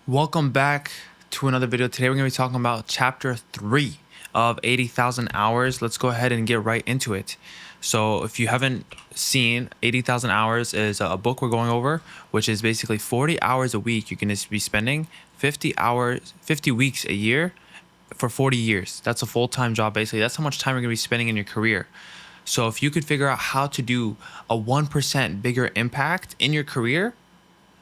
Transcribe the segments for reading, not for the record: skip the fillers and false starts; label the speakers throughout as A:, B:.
A: Welcome back to another video. Today we're going to be talking about chapter 3 of 80,000 hours. Let's go ahead and get right into it. So if you haven't seen, 80,000 hours is a book we're going over, which is basically 40 hours a week. You're going to be spending 50 weeks a year for 40 years. That's a full-time job basically. That's how much time you're going to be spending in your career. So if you could figure out how to do a 1% bigger impact in your career,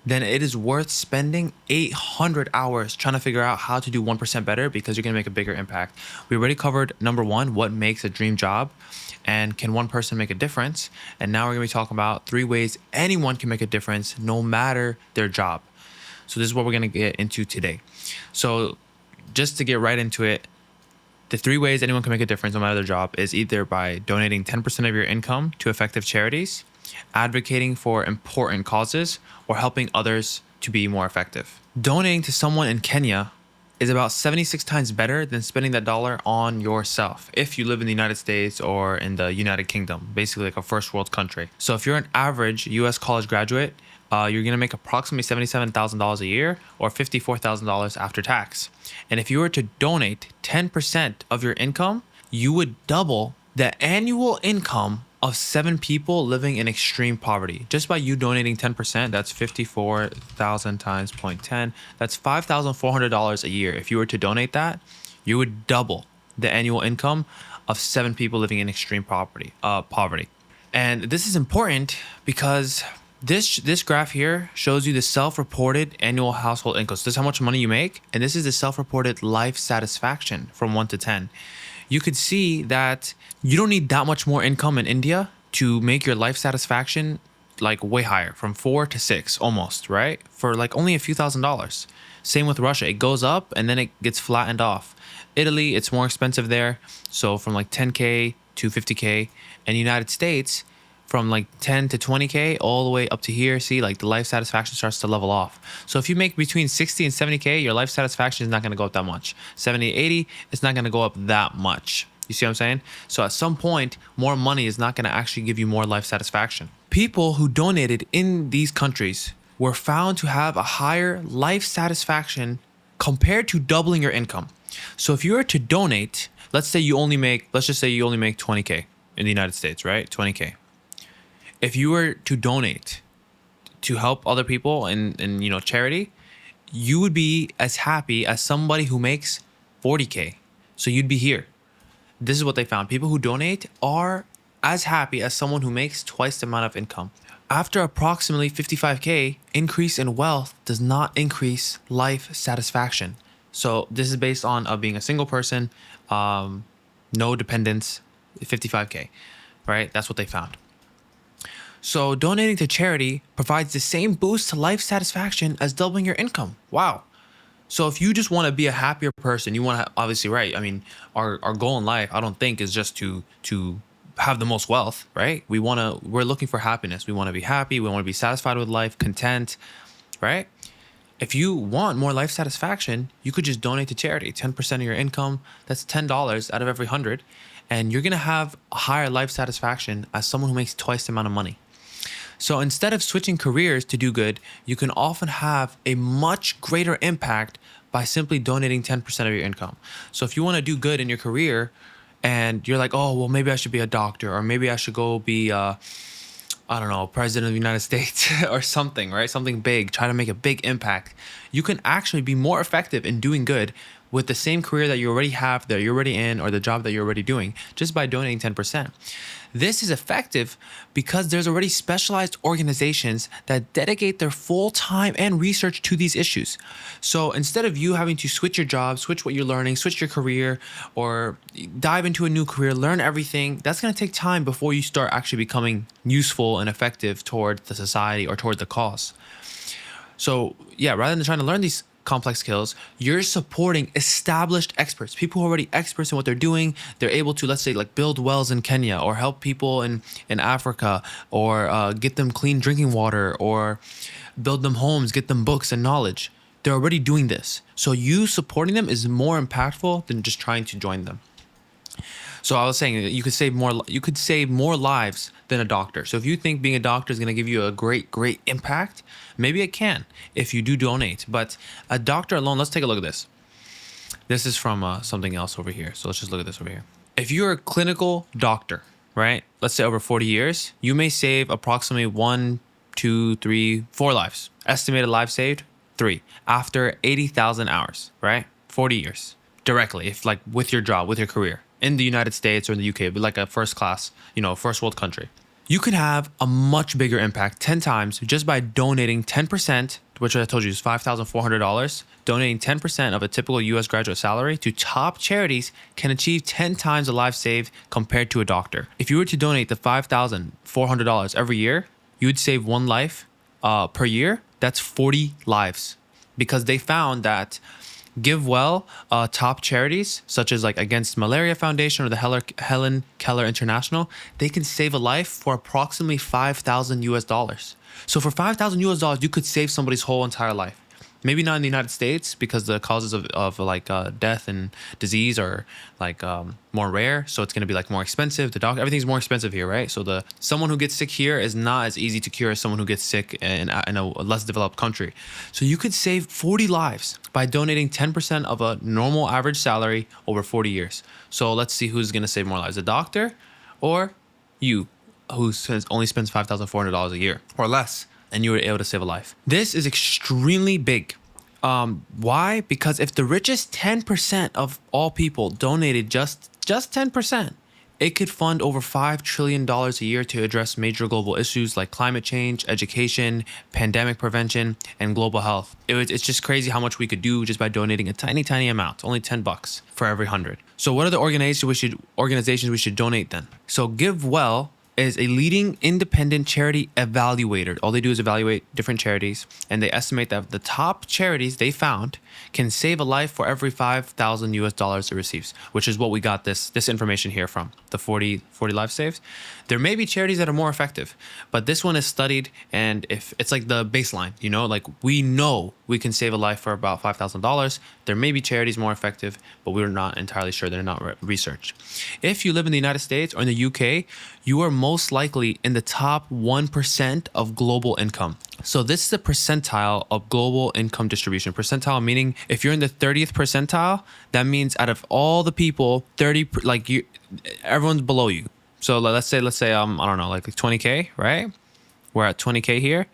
A: then it is worth spending 800 hours trying to figure out how to do 1% better, because you're going to make a bigger impact. We already covered number 1, what makes a dream job, and can one person make a difference? And now we're going to be talking about 3 ways anyone can make a difference no matter their job. So this is what we're going to get into today. So just to get right into it, the 3 ways anyone can make a difference no matter their job is either by donating 10% of your income to effective charities, advocating for important causes, or helping others to be more effective. Donating to someone in Kenya is about 76 times better than spending that dollar on yourself if you live in the United States or in the United Kingdom, basically like a first world country. So if you're an average US college graduate, you're gonna make approximately $77,000 a year, or $54,000 after tax. And if you were to donate 10% of your income, you would double the annual income of 7 people living in extreme poverty. Just by you donating 10%, that's 54,000 times 0.10. That's $5,400 a year. If you were to donate that, you would double the annual income of 7 people living in extreme poverty. And this is important because this graph here shows you the self-reported annual household income. So this is how much money you make, and this is the self-reported life satisfaction from 1 to 10. You could see that you don't need that much more income in India to make your life satisfaction like way higher, from 4 to 6 almost, right? For like only a few $1,000s. Same with Russia. It goes up and then it gets flattened off. Italy, it's more expensive there. So from like 10K to 50K. And United States, from like 10 to 20K all the way up to here. See, like the life satisfaction starts to level off. So if you make between 60 and 70K, your life satisfaction is not going to go up that much. 70, 80, it's not going to go up that much. You see what I'm saying? So at some point, more money is not going to actually give you more life satisfaction. People who donated in these countries were found to have a higher life satisfaction compared to doubling your income. So if you were to donate, let's just say you only make 20K in the United States, right? 20K. If you were to donate to help other people in charity, you would be as happy as somebody who makes 40K. So you'd be here. This is what they found. People who donate are as happy as someone who makes twice the amount of income. After approximately 55K, increase in wealth does not increase life satisfaction. So this is based on being a single person, no dependents, 55K, right? That's what they found. So donating to charity provides the same boost to life satisfaction as doubling your income. Wow. So if you just want to be a happier person, you want to, obviously, right? I mean, our goal in life, I don't think, is just to have the most wealth, right? We're looking for happiness. We want to be happy. We want to be satisfied with life, content, right? If you want more life satisfaction, you could just donate to charity. 10% of your income, that's $10 out of every 100. And you're going to have a higher life satisfaction as someone who makes twice the amount of money. So instead of switching careers to do good, you can often have a much greater impact by simply donating 10% of your income. So if you want to do good in your career and you're like, oh, well, maybe I should be a doctor, or maybe I should go be, president of the United States or something, right? Something big, try to make a big impact. You can actually be more effective in doing good with the same career that you already have, that you're already in, or the job that you're already doing, just by donating 10%. This is effective because there's already specialized organizations that dedicate their full time and research to these issues. So instead of you having to switch your job, switch what you're learning, switch your career, or dive into a new career, learn everything, that's going to take time before you start actually becoming useful and effective toward the society or toward the cause. So yeah, rather than trying to learn these complex skills, you're supporting established experts, people who are already experts in what they're doing. They're able to, let's say, like build wells in Kenya, or help people in Africa, or get them clean drinking water, or build them homes, get them books and knowledge. They're already doing this. So you supporting them is more impactful than just trying to join them. So I was saying that you could save more lives than a doctor. So if you think being a doctor is going to give you a great impact, maybe it can if you do donate. But a doctor alone, let's take a look at this. This is from something else over here. So let's just look at this over here. If you're a clinical doctor, right? Let's say over 40 years, you may save approximately 1, 2, 3, 4 lives. Estimated lives saved, 3 after 80,000 hours, right? 40 years directly, if like with your job, with your career in the United States or in the UK, but like a first class, first world country. You can have a much bigger impact 10 times just by donating 10%, which I told you is $5,400. Donating 10% of a typical US graduate salary to top charities can achieve 10 times the life saved compared to a doctor. If you were to donate the $5,400 every year, you would save 1 life per year. That's 40 lives, because they found that GiveWell, top charities such as like Against Malaria Foundation or the Helen Keller International, they can save a life for approximately $5,000. So for $5,000, you could save somebody's whole entire life. Maybe not in the United States because the causes of like death and disease are like more rare. So it's going to be like more expensive. Everything's more expensive here, right? So someone who gets sick here is not as easy to cure as someone who gets sick in a less developed country. So you could save 40 lives by donating 10% of a normal average salary over 40 years. So let's see who's going to save more lives, a doctor or you, who only spends $5,400 a year or less, and you were able to save a life. This is extremely big. Why? Because if the richest 10% of all people donated just 10%, it could fund over $5 trillion a year to address major global issues like climate change, education, pandemic prevention, and global health. It's just crazy how much we could do just by donating a tiny amount, only $10 for every 100. So what are the organizations we should donate then? So GiveWell is a leading independent charity evaluator. All they do is evaluate different charities, and they estimate that the top charities they found can save a life for every $5,000 it receives, which is what we got this information here from, the 40 life saves. There may be charities that are more effective, but this one is studied, and if it's like the baseline, like we know we can save a life for about $5,000. There may be charities more effective, but we're not entirely sure. They're not researched. If you live in the United States or in the UK, you are most likely in the top 1% of global income. So this is the percentile of global income distribution. Percentile meaning if you're in the 30th percentile, that means out of all the people, everyone's below you. So let's say I don't know, like 20K, right? We're at 20K here.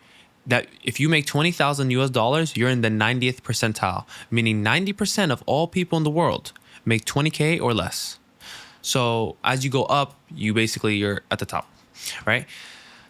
A: That if you make $20,000, you're in the 90th percentile, meaning 90% of all people in the world make 20K or less. So as you go up, you're at the top, right?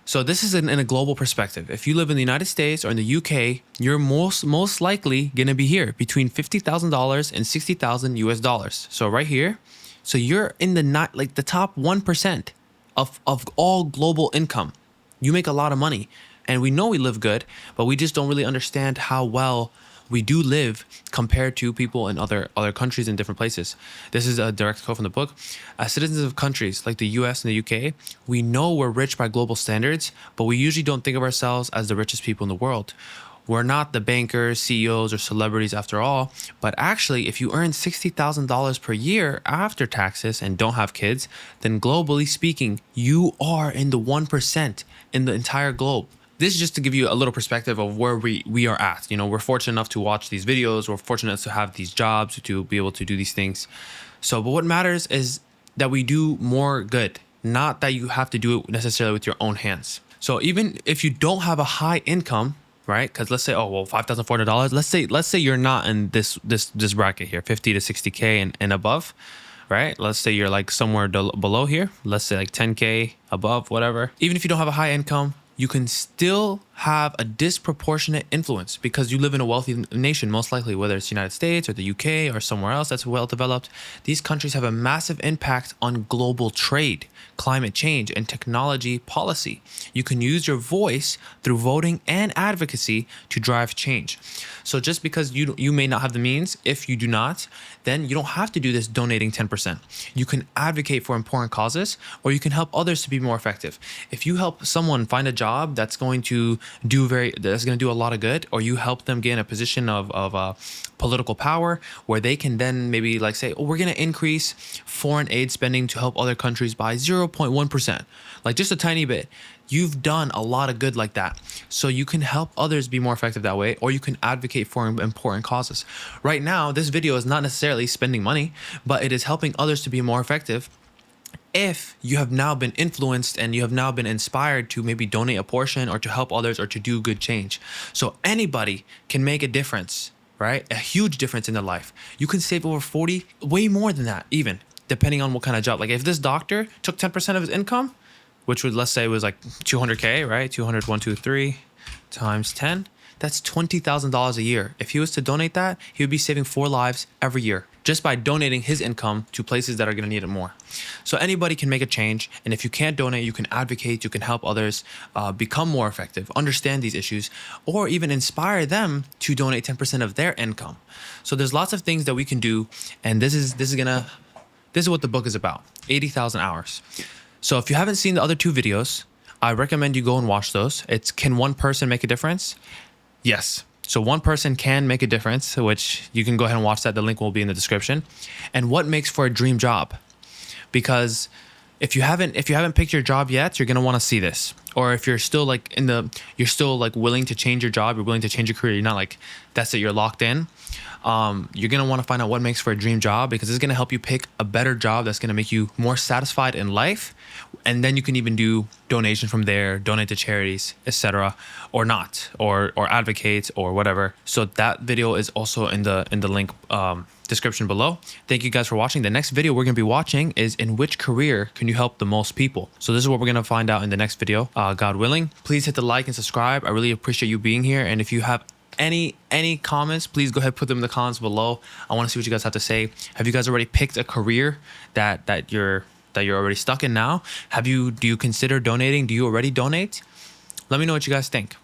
A: So this is in a global perspective. If you live in the United States or in the UK, you're most likely gonna be here between $50,000 and $60,000. So right here, so you're in the top 1% of all global income. You make a lot of money, and we know we live good, but we just don't really understand how well we do live compared to people in other countries in different places. This is a direct quote from the book. As citizens of countries like the US and the UK, we know we're rich by global standards, but we usually don't think of ourselves as the richest people in the world. We're not the bankers, CEOs, or celebrities after all, but actually, if you earn $60,000 per year after taxes and don't have kids, then globally speaking, you are in the 1% in the entire globe. This is just to give you a little perspective of where we are at. We're fortunate enough to watch these videos. We're fortunate to have these jobs, to be able to do these things. So, but what matters is that we do more good, not that you have to do it necessarily with your own hands. So even if you don't have a high income, right? Because let's say, $5,400. Let's say you're not in this bracket here, 50 to 60K and above, right? Let's say you're like somewhere below here. Let's say like 10K above, whatever. Even if you don't have a high income, you can still have a disproportionate influence because you live in a wealthy nation, most likely, whether it's the United States or the UK or somewhere else that's well developed. These countries have a massive impact on global trade, climate change, and technology policy. You can use your voice through voting and advocacy to drive change. So just because you may not have the means, if you do not, then you don't have to do this donating 10%. You can advocate for important causes, or you can help others to be more effective. If you help someone find a job that's going to that's going to do a lot of good, or you help them get in a position of political power where they can then maybe like say, oh, we're going to increase foreign aid spending to help other countries by 0.1%, like just a tiny bit. You've done a lot of good like that. So you can help others be more effective that way, or you can advocate for important causes. Right now, this video is not necessarily spending money, but it is helping others to be more effective. If you have now been influenced and you have now been inspired to maybe donate a portion or to help others or to do good change. So anybody can make a difference, right? A huge difference in their life. You can save over 40, way more than that even, depending on what kind of job. Like if this doctor took 10% of his income, which would, let's say it was like 200K, right? 200, 1, 2, 3 times 10. That's $20,000 a year. If he was to donate that, he would be saving 4 lives every year just by donating his income to places that are going to need it more. So anybody can make a change. And if you can't donate, you can advocate, you can help others become more effective, understand these issues, or even inspire them to donate 10% of their income. So there's lots of things that we can do. And this is what the book is about, 80,000 hours. So if you haven't seen the other 2 videos, I recommend you go and watch those. It's Can One Person Make a Difference? Yes. So one person can make a difference, which you can go ahead and watch that. The link will be in the description. And what makes for a dream job? Because if you haven't picked your job yet, you're going to want to see this. Or if you're still like you're still like willing to change your job, you're willing to change your career, you're not like, that's it, you're locked in. You're going to want to find out what makes for a dream job, because it's going to help you pick a better job that's going to make you more satisfied in life. And then you can even do donation from there, donate to charities, etc., or not, or advocate or whatever. So that video is also in the link description below. Thank you guys for watching. The next video we're going to be watching is in which career can you help the most people? So this is what we're going to find out in the next video, God willing. Please hit the like and subscribe. I really appreciate you being here. And if you have any comments, please go ahead, put them in the comments below. I want to see what you guys have to say. Have you guys already picked a career that you're already stuck in now? Do you consider donating? Do you already donate? Let me know what you guys think.